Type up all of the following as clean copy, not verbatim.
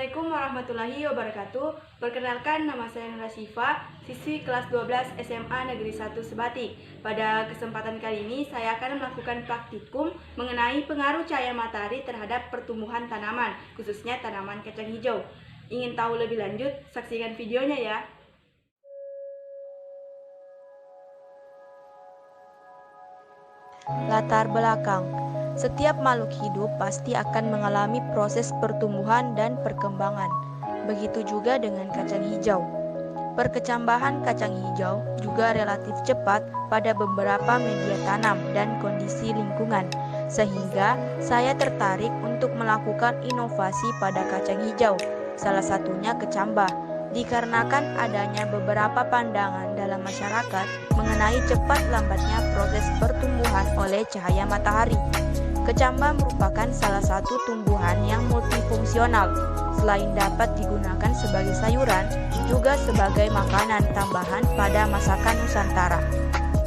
Assalamualaikum warahmatullahi wabarakatuh. Perkenalkan, nama saya Nura Syifa, siswi kelas 12 SMA Negeri 1 Sebatik. Pada kesempatan kali ini saya akan melakukan praktikum mengenai pengaruh cahaya matahari terhadap pertumbuhan tanaman, khususnya tanaman kacang hijau. Ingin tahu lebih lanjut? Saksikan videonya ya. Latar belakang. Setiap makhluk hidup pasti akan mengalami proses pertumbuhan dan perkembangan. Begitu juga dengan kacang hijau. Perkecambahan kacang hijau juga relatif cepat pada beberapa media tanam dan kondisi lingkungan, sehingga saya tertarik untuk melakukan inovasi pada kacang hijau, salah satunya kecambah, dikarenakan adanya beberapa pandangan dalam masyarakat mengenai cepat lambatnya proses pertumbuhan oleh cahaya matahari. Kecambah merupakan salah satu tumbuhan yang multifungsional. Selain dapat digunakan sebagai sayuran, juga sebagai makanan tambahan pada masakan Nusantara.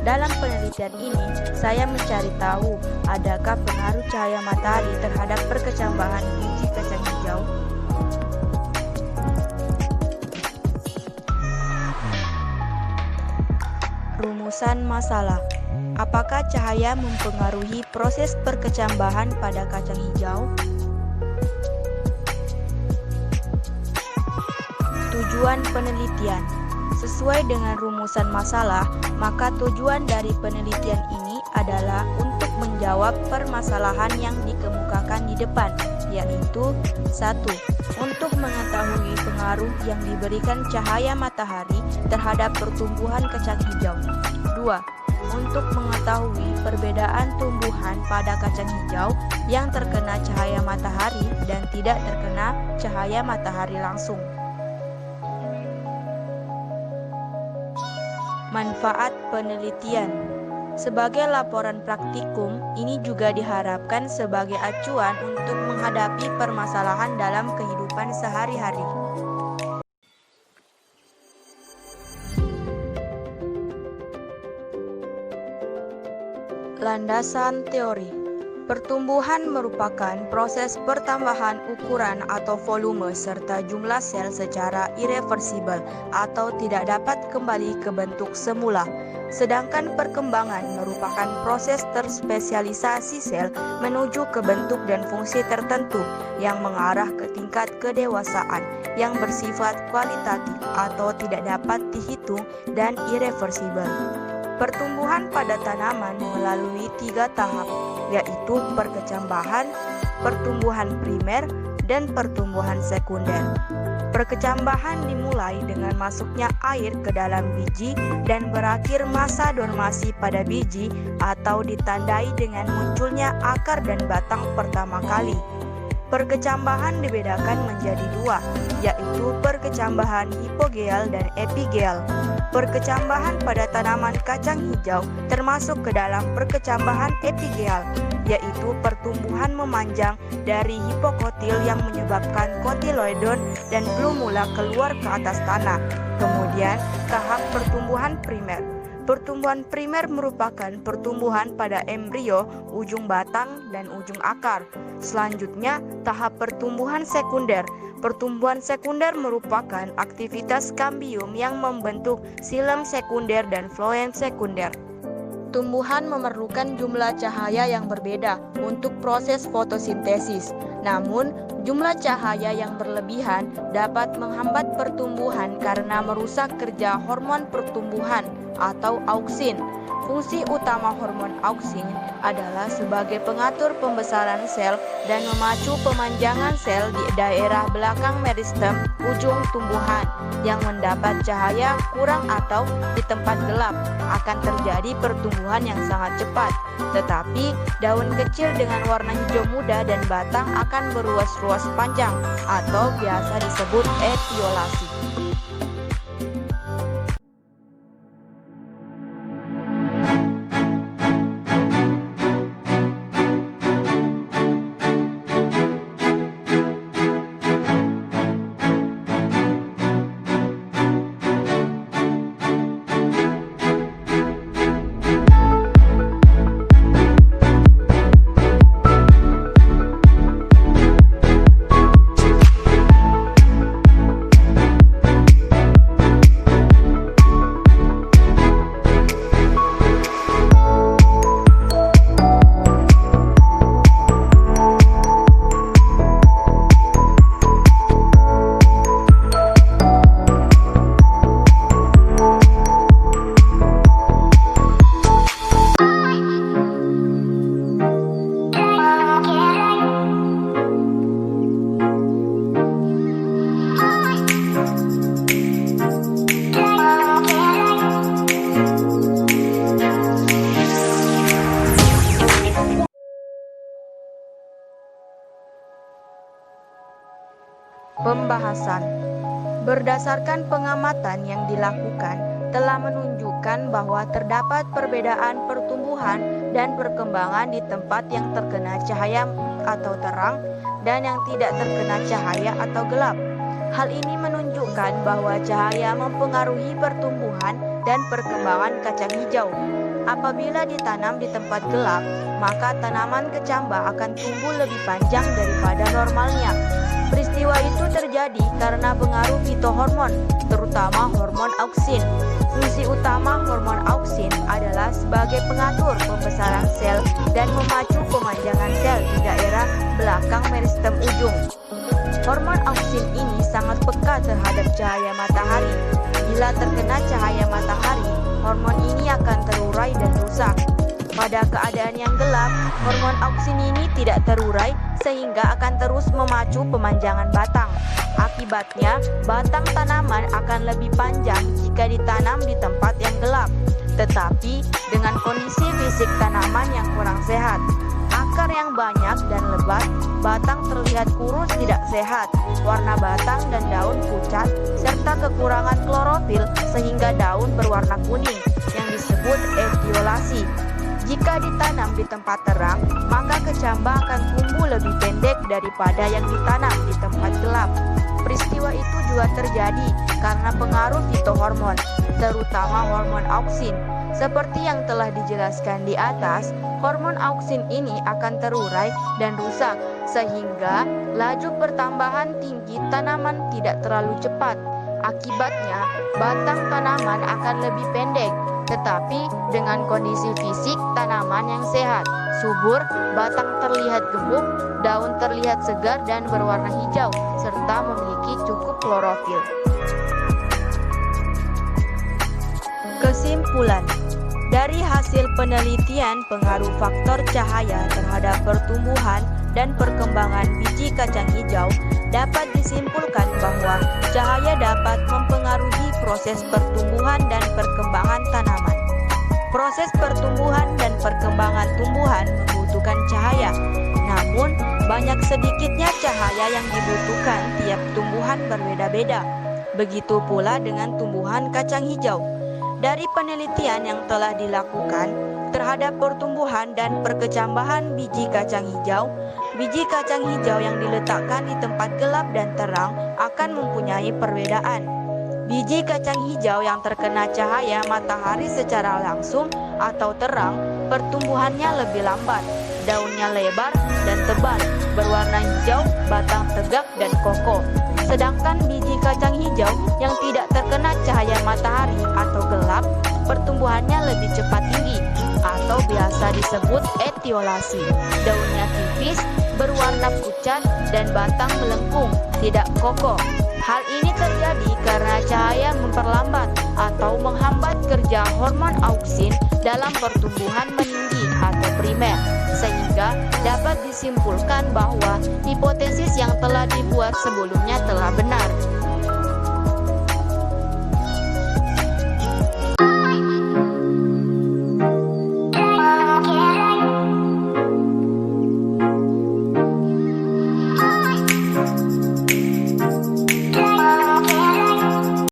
Dalam penelitian ini, saya mencari tahu adakah pengaruh cahaya matahari terhadap perkecambahan biji kacang hijau. Rumusan masalah. Apakah cahaya mempengaruhi proses perkecambahan pada kacang hijau? Tujuan penelitian. Sesuai dengan rumusan masalah, maka tujuan dari penelitian ini adalah untuk menjawab permasalahan yang dikemukakan di depan, yaitu 1. Untuk mengetahui pengaruh yang diberikan cahaya matahari terhadap pertumbuhan kacang hijau. 2. Untuk mengetahui perbedaan tumbuhan pada kacang hijau yang terkena cahaya matahari dan tidak terkena cahaya matahari langsung. Manfaat penelitian. Sebagai laporan praktikum, ini juga diharapkan sebagai acuan untuk menghadapi permasalahan dalam kehidupan sehari-hari. Landasan teori. Pertumbuhan merupakan proses pertambahan ukuran atau volume serta jumlah sel secara irreversibel atau tidak dapat kembali ke bentuk semula. Sedangkan perkembangan merupakan proses terspesialisasi sel menuju ke bentuk dan fungsi tertentu yang mengarah ke tingkat kedewasaan yang bersifat kualitatif atau tidak dapat dihitung dan irreversibel. Pertumbuhan pada tanaman melalui 3 tahap, yaitu perkecambahan, pertumbuhan primer, dan pertumbuhan sekunder. Perkecambahan dimulai dengan masuknya air ke dalam biji dan berakhir masa dormasi pada biji atau ditandai dengan munculnya akar dan batang pertama kali. Perkecambahan dibedakan menjadi 2, yaitu perkecambahan hipogeal dan epigeal. Perkecambahan pada tanaman kacang hijau termasuk ke dalam perkecambahan epigeal, yaitu pertumbuhan memanjang dari hipokotil yang menyebabkan kotiloidon dan plumula keluar ke atas tanah. Kemudian, tahap pertumbuhan primer. Pertumbuhan primer merupakan pertumbuhan pada embrio, ujung batang, dan ujung akar. Selanjutnya, tahap pertumbuhan sekunder. Pertumbuhan sekunder merupakan aktivitas kambium yang membentuk xilem sekunder dan floem sekunder. Tumbuhan memerlukan jumlah cahaya yang berbeda untuk proses fotosintesis. Namun, jumlah cahaya yang berlebihan dapat menghambat pertumbuhan karena merusak kerja hormon pertumbuhan atau auksin. Fungsi utama hormon auksin adalah sebagai pengatur pembesaran sel dan memacu pemanjangan sel di daerah belakang meristem ujung tumbuhan yang mendapat cahaya kurang atau di tempat gelap akan terjadi pertumbuhan yang sangat cepat. Tetapi daun kecil dengan warna hijau muda dan batang akan beruas-ruas panjang atau biasa disebut etiolasi. Pembahasan. Berdasarkan pengamatan yang dilakukan, telah menunjukkan bahwa terdapat perbedaan pertumbuhan dan perkembangan di tempat yang terkena cahaya atau terang dan yang tidak terkena cahaya atau gelap. Hal ini menunjukkan bahwa cahaya mempengaruhi pertumbuhan dan perkembangan kacang hijau. Apabila ditanam di tempat gelap, maka tanaman kecamba akan tumbuh lebih panjang daripada normalnya. Peristiwa itu terjadi karena pengaruh fitohormon, terutama hormon auksin. Fungsi utama hormon auksin adalah sebagai pengatur pembesaran sel dan memacu pemanjangan sel di daerah belakang meristem ujung. Hormon auksin ini sangat peka terhadap cahaya matahari. Bila terkena cahaya matahari, hormon ini akan terurai dan rusak. Pada keadaan yang gelap, hormon auksin ini tidak terurai sehingga akan terus memacu pemanjangan batang. Akibatnya, batang tanaman akan lebih panjang jika ditanam di tempat yang gelap, tetapi dengan kondisi fisik tanaman yang kurang sehat. Akar yang banyak dan lebat, batang terlihat kurus tidak sehat, warna batang dan daun pucat, serta kekurangan klorofil sehingga daun berwarna kuning yang disebut etiolasi. Jika ditanam di tempat terang, maka kecamba akan tumbuh lebih pendek daripada yang ditanam di tempat gelap. Peristiwa itu juga terjadi karena pengaruh fitohormon, terutama hormon auksin. Seperti yang telah dijelaskan di atas, hormon auksin ini akan terurai dan rusak, sehingga laju pertambahan tinggi tanaman tidak terlalu cepat. Akibatnya, batang tanaman akan lebih pendek, tetapi dengan kondisi fisik tanaman yang sehat, subur, batang terlihat gemuk, daun terlihat segar dan berwarna hijau, serta memiliki cukup klorofil. Kesimpulan. Dari hasil penelitian pengaruh faktor cahaya terhadap pertumbuhan dan perkembangan biji kacang hijau, dapat disimpulkan bahwa cahaya dapat mempengaruhi proses pertumbuhan dan perkembangan tanaman. Proses pertumbuhan dan perkembangan tumbuhan membutuhkan cahaya, namun banyak sedikitnya cahaya yang dibutuhkan tiap tumbuhan berbeda-beda. Begitu pula dengan tumbuhan kacang hijau. Dari penelitian yang telah dilakukan terhadap pertumbuhan dan perkecambahan biji kacang hijau yang diletakkan di tempat gelap dan terang akan mempunyai perbedaan. Biji kacang hijau yang terkena cahaya matahari secara langsung atau terang, pertumbuhannya lebih lambat, daunnya lebar dan tebal, berwarna hijau, batang tegak dan kokoh. Sedangkan biji kacang hijau yang tidak terkena cahaya matahari atau gelap, pertumbuhannya lebih cepat tinggi atau biasa disebut etiolasi. Daunnya tipis, berwarna pucat dan batang melengkung, tidak kokoh. Hal ini terjadi karena cahaya memperlambat atau menghambat kerja hormon auksin dalam pertumbuhan meninggi atau primer, sehingga dapat disimpulkan bahwa hipotesis yang telah dibuat sebelumnya telah benar.